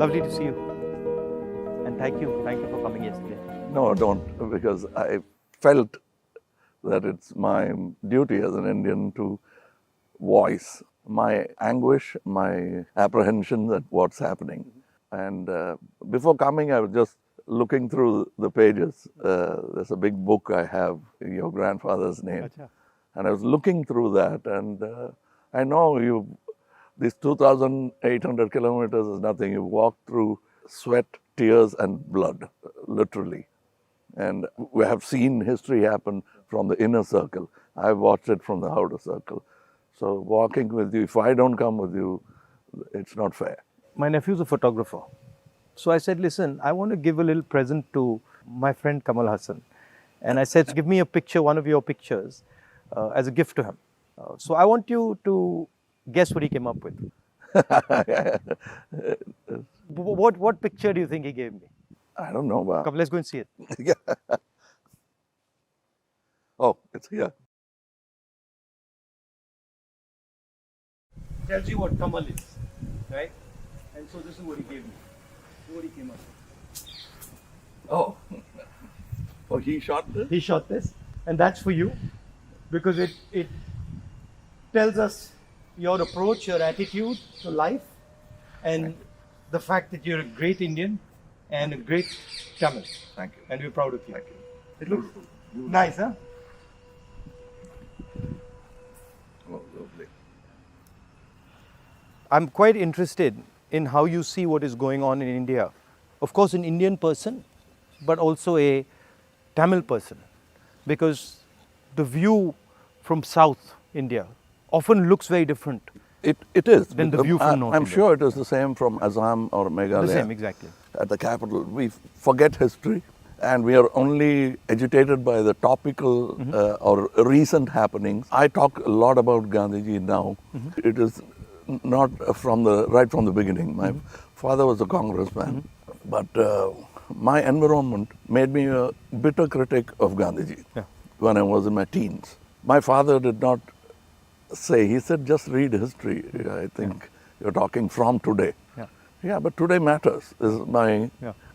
Lovely to see you. And thank you for coming yesterday. No, don't, because I felt that it's my duty as an Indian to voice my anguish, my apprehensions at what's happening. And before coming, I was just looking through the pages. There's a big book I have in your grandfather's name. Achha. And I was looking through that, and I know these 2,800 kilometers is nothing. You walk through sweat, tears, and blood, literally. And we have seen history happen from the inner circle. I've watched it from the outer circle. So walking with you, if I don't come with you, it's not fair. My nephew's a photographer. So I said, listen, I want to give a little present to my friend Kamal Haasan. And I said, give me a picture, one of your pictures, as a gift to him. So I want you to guess what he came up with. What picture do you think he gave me? I don't know. But Come, let's go and see it. yeah. Oh, it's here. Tells you what Kamal is, right? And so this is what he gave me. This is what he came up with. Oh. Oh, he shot this? He shot this, and that's for you, because it tells us your approach, your attitude to life, and the fact that you're a great Indian and a great Tamil. Thank you. And we're proud of you. Thank you. It looks nice, huh? Oh, lovely. I'm quite interested in how you see what is going on in India. Of course, an Indian person, but also a Tamil person, because the view from South India often looks very different. It is. Than the view from North I'm India. sure it is the same from Assam or Meghalaya. The same, exactly. At the capital. We forget history, and we are only agitated by the topical or recent happenings. I talk a lot about Gandhiji now. It is not right from the beginning. My father was a congressman, but my environment made me a bitter critic of Gandhiji when I was in my teens. My father did not say, he said, just read history. I think you're talking from today. Yeah, but today matters, is my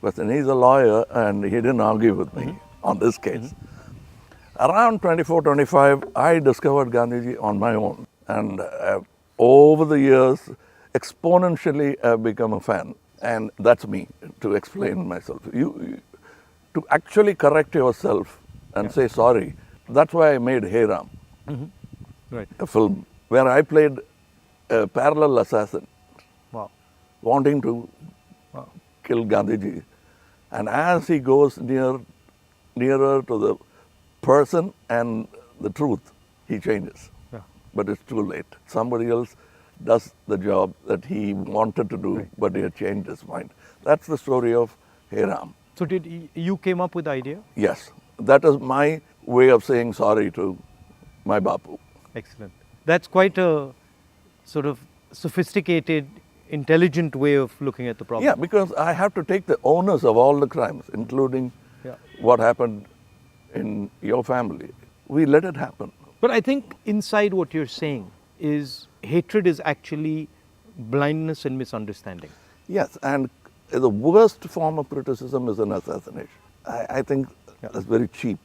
question. He's a lawyer, and he didn't argue with me on this case. Around 24, 25, I discovered Gandhiji on my own. And over the years, exponentially, I've become a fan. And that's me, to explain myself. You to actually correct yourself and say sorry. That's why I made Hey Ram, Right. a film where I played a parallel assassin, Wow. wanting to kill Gandhiji. And as he goes nearer to the person and the truth, he changes. Yeah. But it's too late. Somebody else does the job that he wanted to do, but he had changed his mind. That's the story of Hey Ram. So you came up with the idea? Yes, that is my way of saying sorry to my Bapu. Excellent. That's quite a sort of sophisticated, intelligent way of looking at the problem. Yeah, because I have to take the onus of all the crimes, including what happened in your family. We let it happen. But I think inside what you're saying is hatred is actually blindness and misunderstanding. Yes, and the worst form of criticism is an assassination. I think that's very cheap.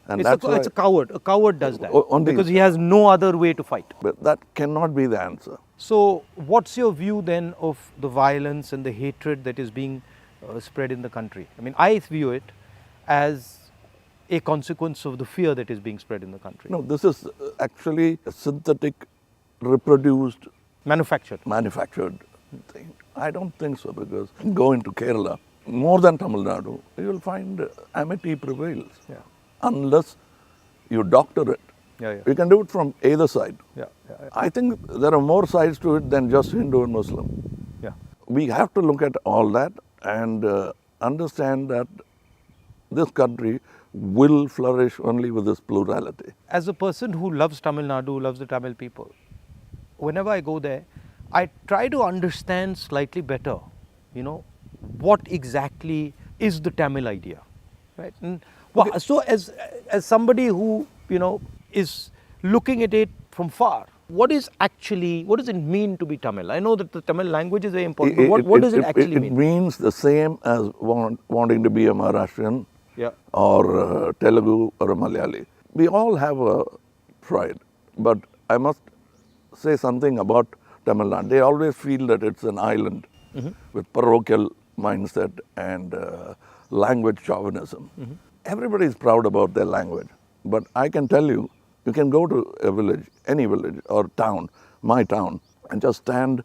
And It's a coward. A coward does that only, because he has no other way to fight. But that cannot be the answer. So what's your view then of the violence and the hatred that is being spread in the country? I mean, I view it as a consequence of the fear that is being spread in the country. No, this is actually a synthetic, reproduced, manufactured thing. I don't think so, because go into Kerala, more than Tamil Nadu, you will find amity prevails. Unless you doctor it. You can do it from either side. I think there are more sides to it than just Hindu and Muslim. We have to look at all that and understand that this country will flourish only with this plurality. As a person who loves Tamil Nadu, loves the Tamil people, whenever I go there, I try to understand slightly better, what exactly is the Tamil idea, right? And so as somebody who, is looking at it from far, What does it mean to be Tamil? I know that the Tamil language is very important, but what does it actually mean? It means the same as wanting to be a Maharashtrian Yeah. or Telugu or a Malayali. We all have a pride, but I must say something about Tamil Nadu. They always feel that it's an island with parochial mindset and language chauvinism. Everybody is proud about their language, but I can tell you, you can go to a village, any village or town, my town, and just stand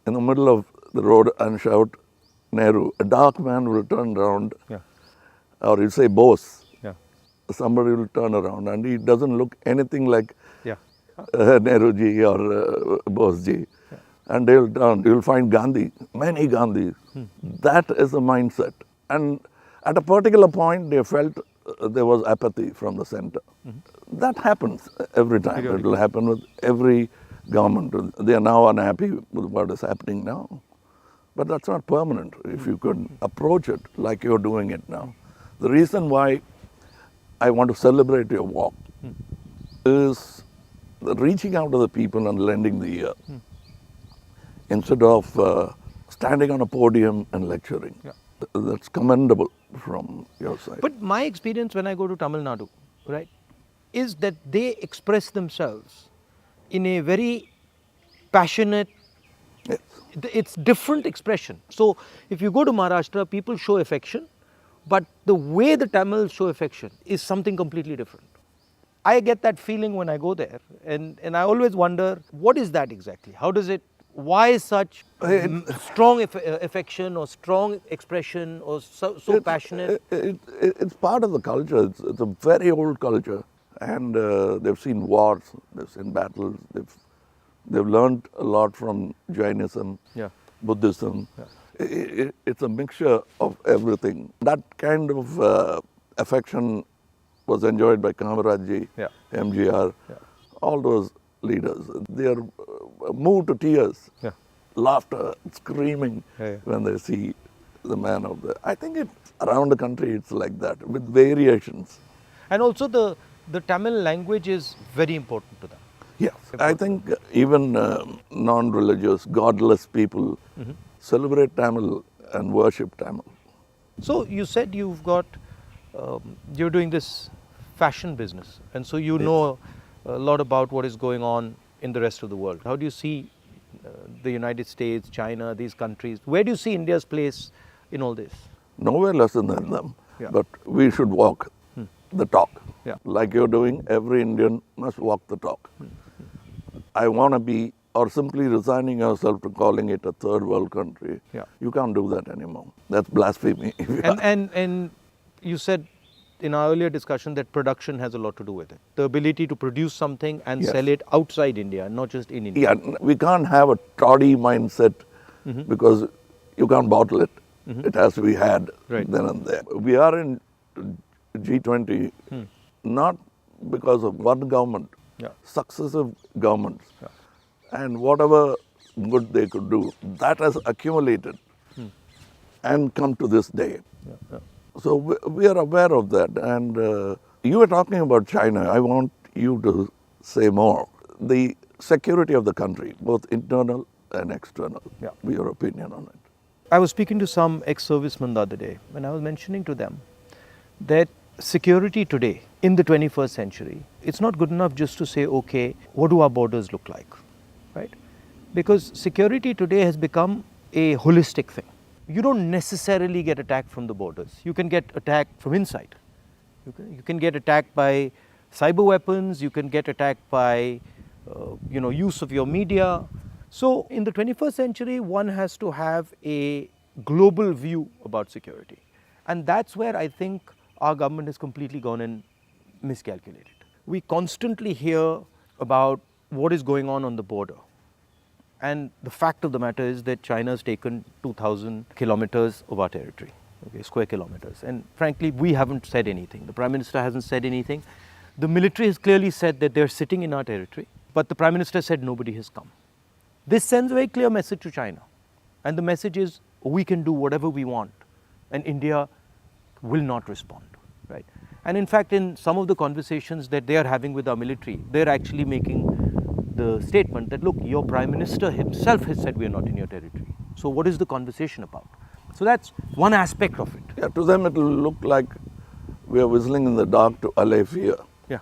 in the middle of the road and shout Nehru. A dark man will turn around, Yeah. or you say Bose. Yeah. Somebody will turn around and he doesn't look anything like Yeah. Nehru ji or Bose ji. And they'll turn, you'll find Gandhi, many Gandhis. That is the mindset. And at a particular point, they felt there was apathy from the center. That happens every time. It will happen with every government. They are now unhappy with what is happening now. But that's not permanent if you could approach it like you're doing it now. The reason why I want to celebrate your walk is reaching out to the people and lending the ear instead of standing on a podium and lecturing. Yeah. That's commendable from your side. But my experience when I go to Tamil Nadu, right, is that they express themselves in a very passionate, Yes. it's different expression. So if you go to Maharashtra, people show affection, but the way the Tamils show affection is something completely different. I get that feeling when I go there, and I always wonder, what is that exactly? How does it, why such strong affection or strong expression or so passionate? It's part of the culture. It's a very old culture, and they've seen wars, they've seen battles, they've learned a lot from Jainism, Yeah. Buddhism. It's a mixture of everything. That kind of affection was enjoyed by Kamaraj, Yeah. MGR, all those leaders. They are moved to tears, Yeah. laughter, screaming Yeah. when they see the man of the. I think around the country it's like that with variations. And also the Tamil language is very important to them. Yes, I think even non-religious, godless people celebrate Tamil and worship Tamil. So you said you've got, you're doing this fashion business, and so you know a lot about what is going on in the rest of the world. How do you see the United States, China, these countries? Where do you see India's place in all this? Nowhere less than them, Yeah. but we should walk the talk. Yeah. Like you're doing, every Indian must walk the talk. I want to be, or simply resigning yourself to calling it a third world country. Yeah. You can't do that anymore. That's blasphemy. And you said in our earlier discussion that production has a lot to do with it. The ability to produce something and Yes. sell it outside India, not just in India. Yeah, we can't have a toddy mindset because you can't bottle it. It has to be had Right. then and there. We are in G20 not because of one government, Yeah. successive governments. And whatever good they could do, that has accumulated and come to this day. So we are aware of that. And you were talking about China. I want you to say more. The security of the country, both internal and external. Yeah. Your opinion on it. I was speaking to some ex-servicemen the other day, and I was mentioning to them that security today in the 21st century, it's not good enough just to say, okay, what do our borders look like, right? Because security today has become a holistic thing. You don't necessarily get attacked from the borders. You can get attacked from inside. You can get attacked by cyber weapons. You can get attacked by, use of your media. So in the 21st century, one has to have a global view about security. And that's where I think our government has completely gone and miscalculated. We constantly hear about what is going on the border. And the fact of the matter is that China has taken 2,000 kilometers of our territory, okay, square kilometers. And frankly, we haven't said anything. The Prime Minister hasn't said anything. The military has clearly said that they're sitting in our territory, but the Prime Minister said nobody has come. This sends a very clear message to China. And the message is, we can do whatever we want, and India will not respond, right? And in fact, in some of the conversations that they are having with our military, they're actually making the statement that, look, your Prime Minister himself has said we are not in your territory. So what is the conversation about? So that's one aspect of it. Yeah, to them it will look like we are whistling in the dark to allay fear. Yeah.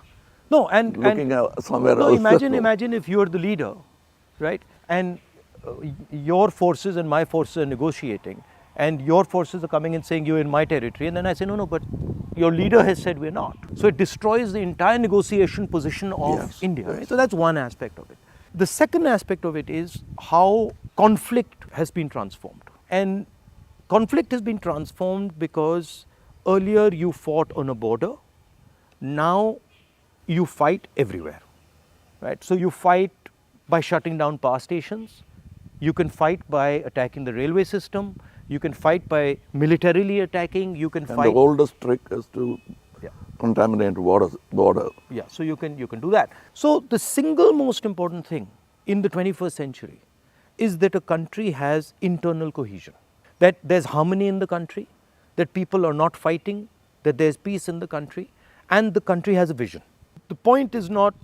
No, and Looking out somewhere no, else. imagine if you are the leader, right? And your forces and my forces are negotiating, and your forces are coming and saying you're in my territory, and then I say no, but your leader has said we're not. So it destroys the entire negotiation position of Yes, India. yes. Right? So that's one aspect of it. The second aspect of it is how conflict has been transformed, and conflict has been transformed because earlier you fought on a border, now you fight everywhere, right? So you fight by shutting down power stations, you can fight by attacking the railway system, you can fight by militarily attacking, you can And fight. the oldest trick is to Yeah. contaminate border. Yeah, so you can do that. So the single most important thing in the 21st century is that a country has internal cohesion, that there's harmony in the country, that people are not fighting, that there's peace in the country, and the country has a vision. The point is not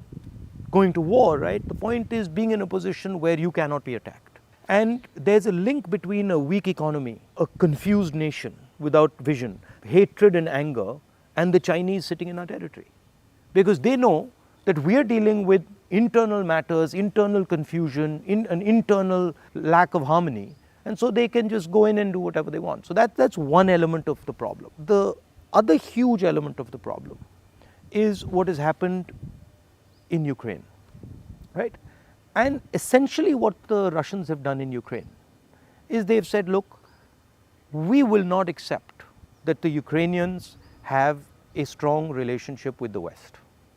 going to war, right? The point is being in a position where you cannot be attacked. And there's a link between a weak economy, a confused nation without vision, hatred and anger, and the Chinese sitting in our territory. Because they know that we are dealing with internal matters, internal confusion, an internal lack of harmony, and so they can just go in and do whatever they want. So that's one element of the problem. The other huge element of the problem is what has happened in Ukraine, right? And essentially what the Russians have done in Ukraine is they've said, look, we will not accept that the Ukrainians have a strong relationship with the West.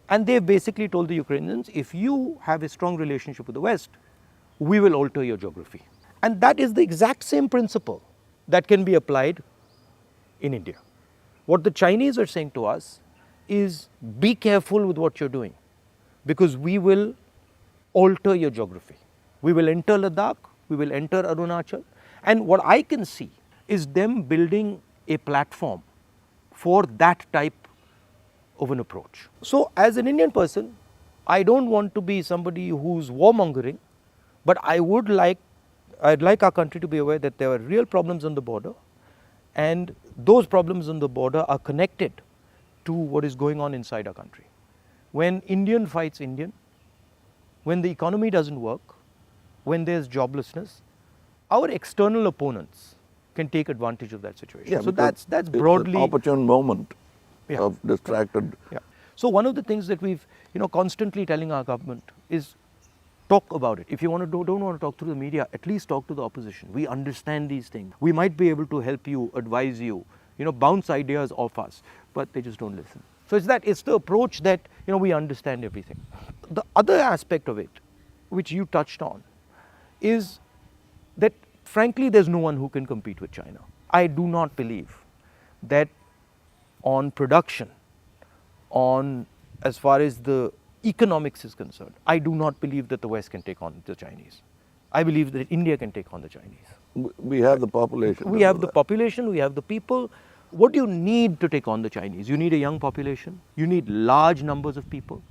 And they've basically told the Ukrainians, if you have a strong relationship with the West, we will alter your geography. And that is the exact same principle that can be applied in India. What the Chinese are saying to us is, be careful with what you're doing, because we will alter your geography. We will enter Ladakh, we will enter Arunachal, and what I can see is them building a platform for that type of an approach. So as an Indian person, I don't want to be somebody who's warmongering, but I'd like our country to be aware that there are real problems on the border, and those problems on the border are connected to what is going on inside our country. When Indian fights Indian, when the economy doesn't work, when there's joblessness, our external opponents can take advantage of that situation. Yeah, so because that's it's broadly an opportune moment Yeah. of distracted. Yeah. So one of the things that we've constantly telling our government is talk about it. If you don't want to talk through the media, at least talk to the opposition. We understand these things. We might be able to help you, advise you, bounce ideas off us, but they just don't listen. So it's the approach that we understand everything. The other aspect of it, which you touched on, is that frankly there's no one who can compete with China. I do not believe that on production, on as far as the economics is concerned, I do not believe that the West can take on the Chinese. I believe that India can take on the Chinese. We have the population. We have the population, we have the people. What do you need to take on the Chinese? You need a young population, you need large numbers of people,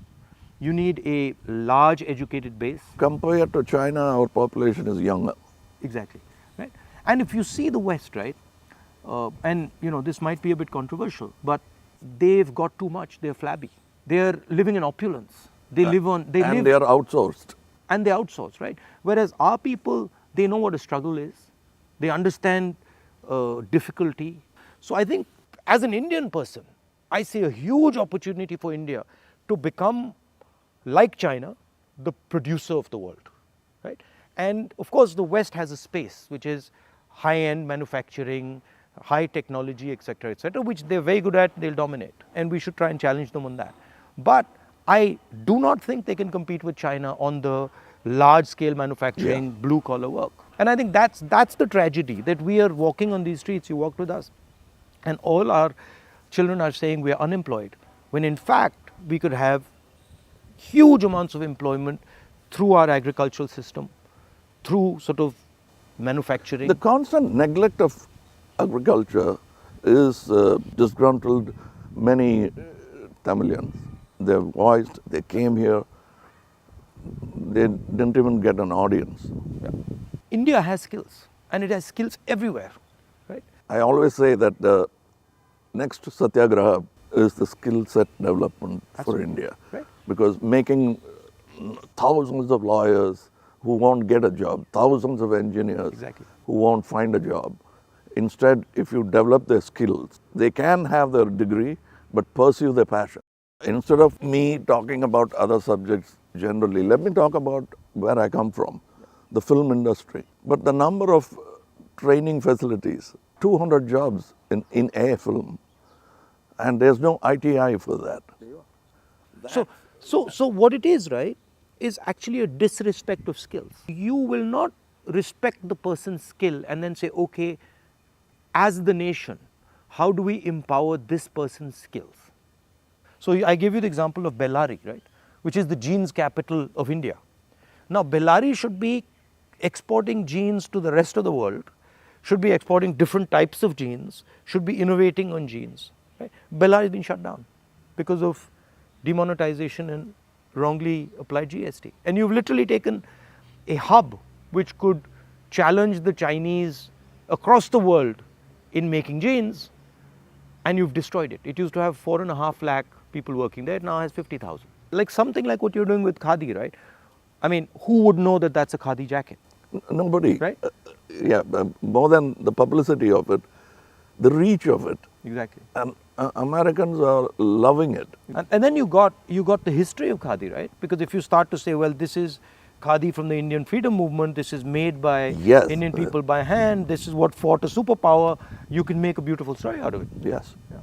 you need a large educated base. Compared to China, our population is younger. Exactly, right? And if you see the West, right, and this might be a bit controversial, but they've got too much. They're flabby. They're living in opulence. They are outsourced. And they're outsourced, right? Whereas our people, they know what a struggle is. They understand difficulty. So I think as an Indian person, I see a huge opportunity for India to become, like China, the producer of the world, right? And of course, the West has a space which is high-end manufacturing, high technology, etc., which they're very good at, they'll dominate. And we should try and challenge them on that. But I do not think they can compete with China on the large-scale manufacturing, blue-collar work. And I think that's the tragedy, that we are walking on these streets, you walked with us, and all our children are saying we are unemployed, when in fact we could have huge amounts of employment through our agricultural system, through sort of manufacturing. The constant neglect of agriculture is disgruntled many Tamilians. They're voiced, they came here, they didn't even get an audience. Yeah. India has skills, and it has skills everywhere, right? I always say that the next Satyagraha is the skill set development for India. Right. Because making thousands of lawyers who won't get a job, thousands of engineers Exactly. who won't find a job. Instead, if you develop their skills, they can have their degree but pursue their passion. Instead of me talking about other subjects generally, let me talk about where I come from, the film industry. But the number of training facilities, 200 jobs in a film, and there's no ITI for that. So what it is, right, is actually a disrespect of skills. You will not respect the person's skill and then say, okay, as the nation, how do we empower this person's skills? So I gave you the example of Bellary, right, which is the jeans capital of India. Now Bellary should be exporting jeans to the rest of the world, should be exporting different types of jeans, should be innovating on jeans. Right? Bellary has been shut down because of demonetization and wrongly applied GST. And you've literally taken a hub which could challenge the Chinese across the world in making jeans, and you've destroyed it. It used to have 4.5 lakh people working there, it now has 50,000. Like something like what you're doing with Khadi, right? I mean, who would know that that's a Khadi jacket? Nobody. Right? More than the publicity of it, the reach of it. Exactly. And Americans are loving it. And then you got the history of Khadi, right? Because if you start to say, well, this is Khadi from the Indian freedom movement, this is made by Indian people by hand, this is what fought a superpower, you can make a beautiful story out of it. Yes. Yeah.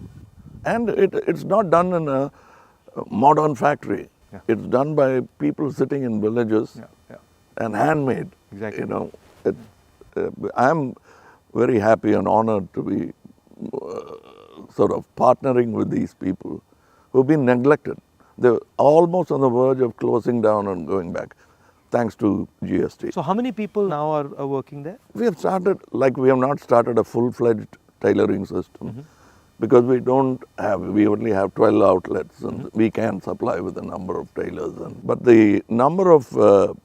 And it's not done in a modern factory. Yeah. It's done by people sitting in villages and handmade. Exactly. You know, I'm very happy and honored to be sort of partnering with these people who've been neglected. They're almost on the verge of closing down and going back, thanks to GST. So how many people now are working there? We have started, we have not started a full-fledged tailoring system because we only have 12 outlets and we can supply with a number of tailors. But the number of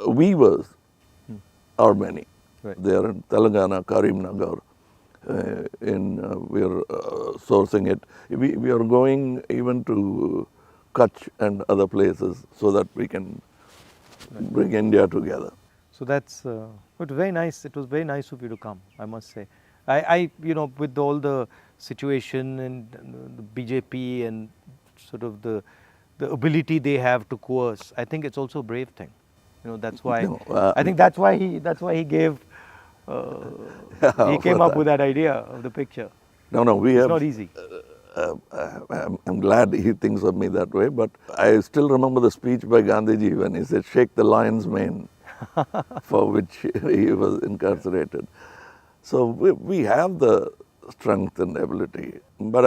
weavers are many. Right. They are in Telangana, Karimnagar. We are sourcing it. We are going even to Kutch and other places so that we can bring India together. So that's it was very nice. It was very nice of you to come, I must say. I with all the situation and the BJP and sort of the ability they have to coerce, I think it's also a brave thing. That's why I think that's why he gave. He came up with that idea of the picture. It's not easy. I'm glad he thinks of me that way, but I still remember the speech by Gandhiji when he said, "Shake the lion's mane," for which he was incarcerated. So we have the strength and ability. But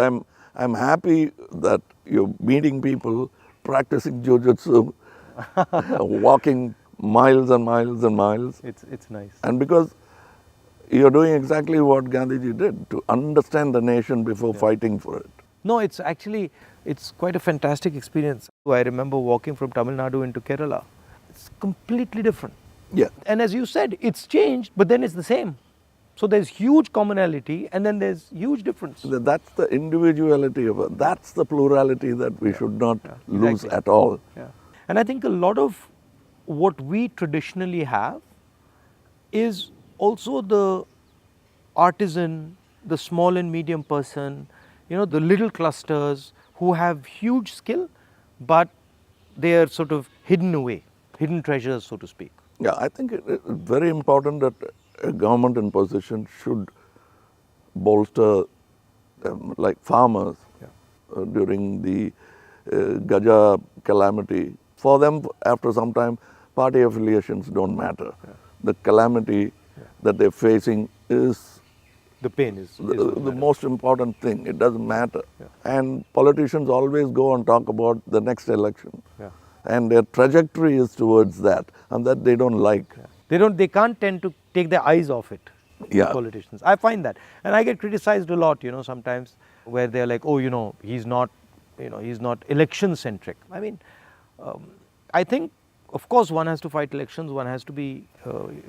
I'm happy that you're meeting people, practicing jujitsu, walking miles and miles and miles. It's nice. And because you're doing exactly what Gandhiji did, to understand the nation before fighting for it. No, it's quite a fantastic experience. I remember walking from Tamil Nadu into Kerala. It's completely different. Yeah. And as you said, it's changed, but then it's the same. So there's huge commonality and then there's huge difference. That's the individuality of it. That's the plurality that we should not lose at all. Yeah. And I think a lot of what we traditionally have is also the artisan, the small and medium person, the little clusters who have huge skill, but they are sort of hidden away, hidden treasures, so to speak. Yeah, I think it's very important that a government in position should bolster like farmers during the Gaja calamity. For them, after some time, party affiliations don't matter. The calamity that they're facing is the pain is the most important thing. It doesn't matter. And politicians always go and talk about the next election. And their trajectory is towards that, and that they don't like. They can't tend to take their eyes off it. Politicians. I find that. And I get criticized a lot, sometimes where they're like, he's not election centric. I mean, I think of course, one has to fight elections, one has to be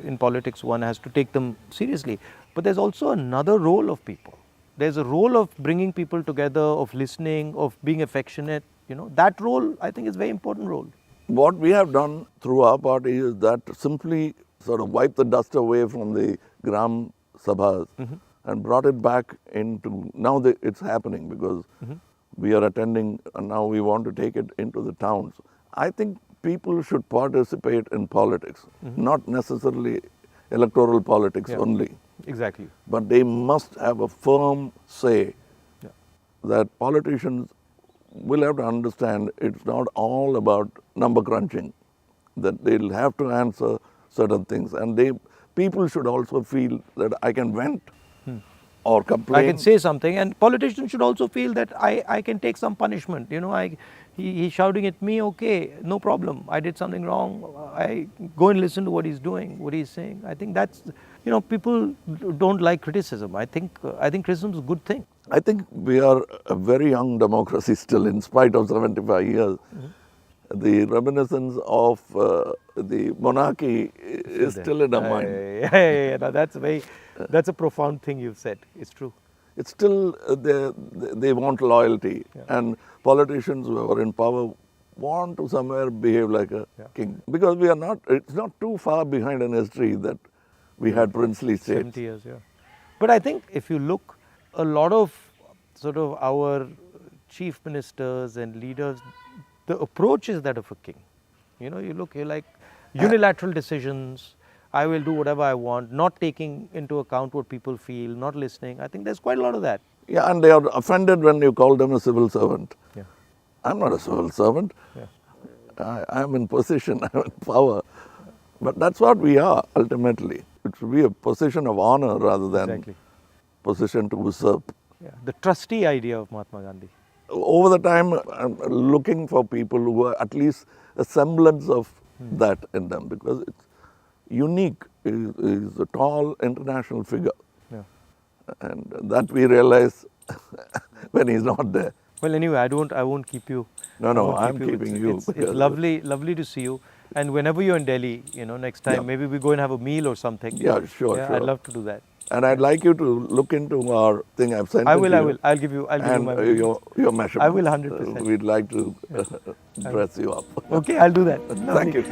in politics, one has to take them seriously. But there's also another role of people. There's a role of bringing people together, of listening, of being affectionate. That role, I think, is a very important role. What we have done through our party is that simply sort of wipe the dust away from the Gram Sabhas and brought it back into, now it's happening because we are attending and now we want to take it into the towns. I think people should participate in politics, not necessarily electoral politics only. Exactly. But they must have a firm say that politicians will have to understand it's not all about number crunching, that they'll have to answer certain things. And people should also feel that I can vent or complain. I can say something, and politicians should also feel that I can take some punishment. He's shouting at me, okay, no problem. I did something wrong. I go and listen to what he's doing, what he's saying. I think that's, people don't like criticism. I think criticism is a good thing. I think we are a very young democracy still, in spite of 75 years. The reminiscence of the monarchy is still in our mind. Yeah. No, that's a profound thing you've said. It's true. It's still, they want loyalty. And politicians who are in power want to somewhere behave like a king. Because it's not too far behind in history that we had princely states. 70 years, yeah. But I think if you look, a lot of sort of our chief ministers and leaders, the approach is that of a king. You look, you're like unilateral decisions. I will do whatever I want, not taking into account what people feel, not listening. I think there's quite a lot of that. Yeah, and they are offended when you call them a civil servant. Yeah. I'm not a civil servant. Yeah. I'm in position, I'm in power. But that's what we are, ultimately. It should be a position of honor rather than position to usurp. Yeah. The trustee idea of Mahatma Gandhi. Over the time, I'm looking for people who are at least a semblance of that in them, because it's unique. He's a tall international figure. Yeah. And that we realize when he's not there. Well, anyway, I won't keep you. No, I'm keeping you. It's lovely to see you. And whenever you're in Delhi, next time, maybe we go and have a meal or something. Yeah, sure. I'd love to do that. And I'd like you to look into our thing I've sent. I will. I'll give you my your measurements. I will 100%. We'd like to dress you up. Okay, I'll do that. Thank you.